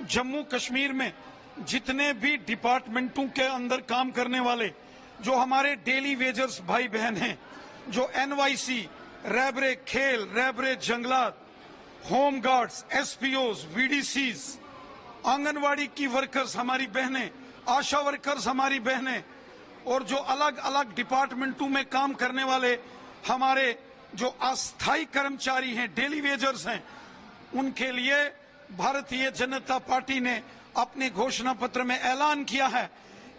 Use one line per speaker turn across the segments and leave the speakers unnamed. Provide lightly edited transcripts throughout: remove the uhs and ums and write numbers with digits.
जम्मू कश्मीर में जितने भी डिपार्टमेंटों के अंदर काम करने वाले जो हमारे डेली वेजर्स भाई बहन हैं, जो एनवाईसी, रैबरे खेल, रैबरे जंगलात, होम गार्ड्स, एसपीओज, वीडीसीज, आंगनवाड़ी की वर्कर्स हमारी बहनें, आशा वर्कर्स हमारी बहनें और जो अलग अलग डिपार्टमेंटों में काम करने वाले हमारे जो अस्थायी कर्मचारी हैं, डेली वेजर्स हैं, उनके लिए भारतीय जनता पार्टी ने अपने घोषणा पत्र में ऐलान किया है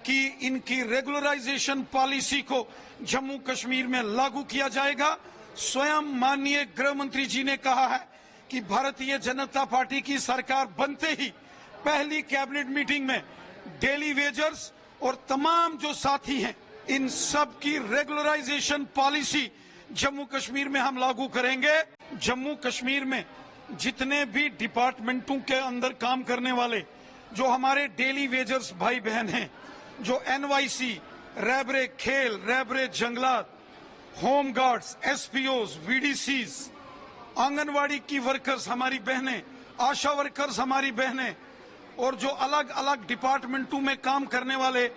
कि इनकी रेगुलराइजेशन पॉलिसी को जम्मू कश्मीर में लागू किया जाएगा। स्वयं माननीय गृह मंत्री जी ने कहा है कि भारतीय जनता पार्टी की सरकार बनते ही पहली कैबिनेट मीटिंग में डेली वेजर्स और तमाम जो साथी हैं, इन सब की रेगुलराइजेशन पॉलिसी जम्मू कश्मीर में हम लागू करेंगे। जम्मू कश्मीर में जितने भी डिपार्टमेंटों के अंदर काम करने वाले जो हमारे डेली वेजर्स भाई बहन हैं, जो एनवाईसी, रैबरे खेल, रैबरे जंगलात, होम गार्ड्स, एसपीओज, वीडीसीज, आंगनवाड़ी की वर्कर्स हमारी बहनें, आशा वर्कर्स हमारी बहनें और जो अलग अलग डिपार्टमेंटों में काम करने वाले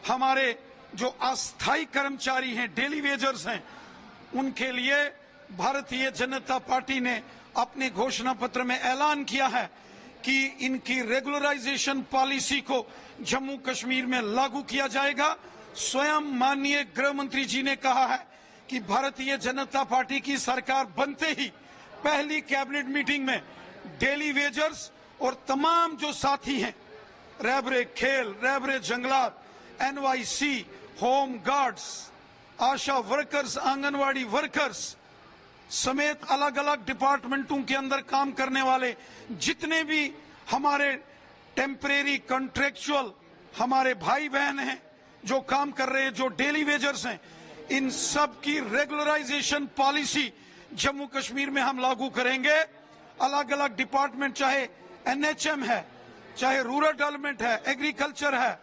हमारे जो अस्थायी कर्मचारी हैं, डेली वेजर्स हैं, उनके लिए भारतीय जनता पार्टी ने अपने घोषणा पत्र में ऐलान किया है कि इनकी रेगुलराइजेशन पॉलिसी को जम्मू कश्मीर में लागू किया जाएगा। स्वयं माननीय गृह मंत्री जी ने कहा है कि भारतीय जनता पार्टी की सरकार बनते ही पहली कैबिनेट मीटिंग में डेली वेजर्स और तमाम जो साथी हैं, रैबरे खेल, रैबरे जंगलात, एनवाईसी, होम गार्ड्स, आशा वर्कर्स, आंगनवाड़ी वर्कर्स समेत अलग अलग डिपार्टमेंटों के अंदर काम करने वाले जितने भी हमारे टेम्परेरी कॉन्ट्रेक्चुअल हमारे भाई बहन हैं, जो काम कर रहे हैं, जो डेली वेजर्स हैं, इन सब की रेगुलराइजेशन पॉलिसी जम्मू कश्मीर में हम लागू करेंगे। अलग अलग डिपार्टमेंट, चाहे एनएचएम है, चाहे रूरल डेवलपमेंट है, एग्रीकल्चर है,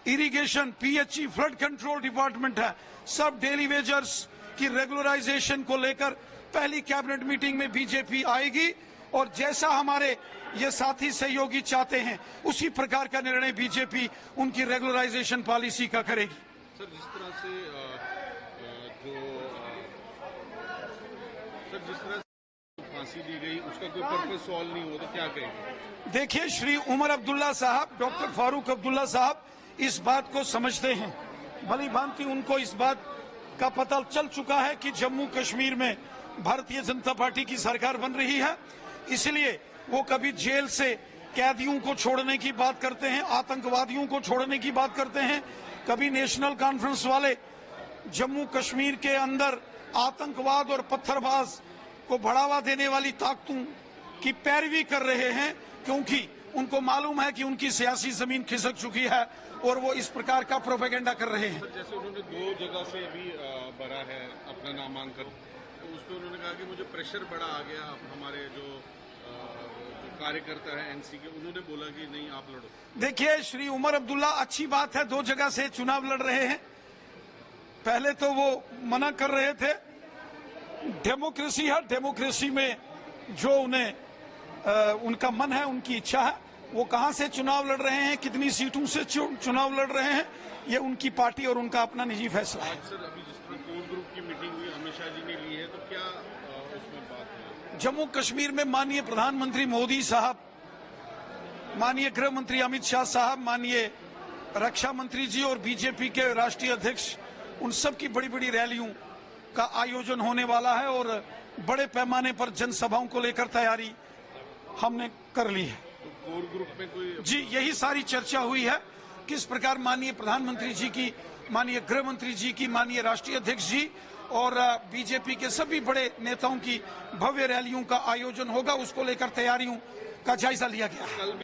irrigation, PHE, flood control department है, सब डेली वेजर्स की रेगुलराइजेशन को लेकर पहली कैबिनेट मीटिंग में बीजेपी आएगी और जैसा हमारे ये साथी सहयोगी चाहते हैं उसी प्रकार का निर्णय बीजेपी उनकी रेगुलराइजेशन पॉलिसी का करेगी।
सर, जिस तरह से फांसी दी गई उसका कोई पर्पस सॉल्व नहीं हुआ तो क्या कहेंगे?
देखिए, श्री उमर अब्दुल्ला साहब, डॉक्टर फारूक अब्दुल्ला साहब इस बात को समझते हैं, भली भांति उनको इस बात का पता चल चुका है कि जम्मू कश्मीर में भारतीय जनता पार्टी की सरकार बन रही है, इसलिए वो कभी जेल से कैदियों को छोड़ने की बात करते हैं, आतंकवादियों को छोड़ने की बात करते हैं, कभी नेशनल कॉन्फ्रेंस वाले जम्मू कश्मीर के अंदर आतंकवाद और पत्थरबाज को बढ़ावा देने वाली ताकतों की पैरवी कर रहे हैं, क्योंकि उनको मालूम है कि उनकी सियासी जमीन खिसक चुकी है और वो इस प्रकार का प्रोपेगेंडा कर रहे हैं।
जैसे उन्होंने 2 जगह से अभी भरा है अपना नामांकन, तो उसमें उन्होंने कहा कि मुझे प्रेशर बड़ा आ गया, हमारे जो कार्यकर्ता है एनसी के, उन्होंने बोला कि नहीं आप लड़ो। देखिए
श्री उमर अब्दुल्ला, अच्छी बात है 2 जगह से चुनाव लड़ रहे हैं। पहले तो वो मना कर रहे थे, डेमोक्रेसी है, डेमोक्रेसी में जो उन्हें उनका मन है, उनकी इच्छा है, वो कहां से चुनाव लड़ रहे हैं, कितनी सीटों से चुनाव लड़ रहे हैं, ये उनकी पार्टी और उनका अपना निजी फैसला है।
सर, अभी जिस तरह कोर ग्रुप की मीटिंग हुई, अमित शाह जी ने ली है, तो क्या उसमें बात हुई?
जम्मू कश्मीर में माननीय प्रधानमंत्री मोदी साहब, माननीय गृह मंत्री अमित शाह साहब, माननीय रक्षा मंत्री जी और बीजेपी के राष्ट्रीय अध्यक्ष, उन सब की बड़ी बड़ी रैलियों का आयोजन होने वाला है और बड़े पैमाने पर जनसभाओं को लेकर तैयारी हमने कर ली है।
तो कोर ग्रुप में कोई
जी, यही सारी चर्चा हुई है, किस प्रकार माननीय प्रधानमंत्री जी की, माननीय गृह मंत्री जी की, माननीय राष्ट्रीय अध्यक्ष जी और बीजेपी के सभी बड़े नेताओं की भव्य रैलियों का आयोजन होगा, उसको लेकर तैयारियों का जायजा लिया गया है।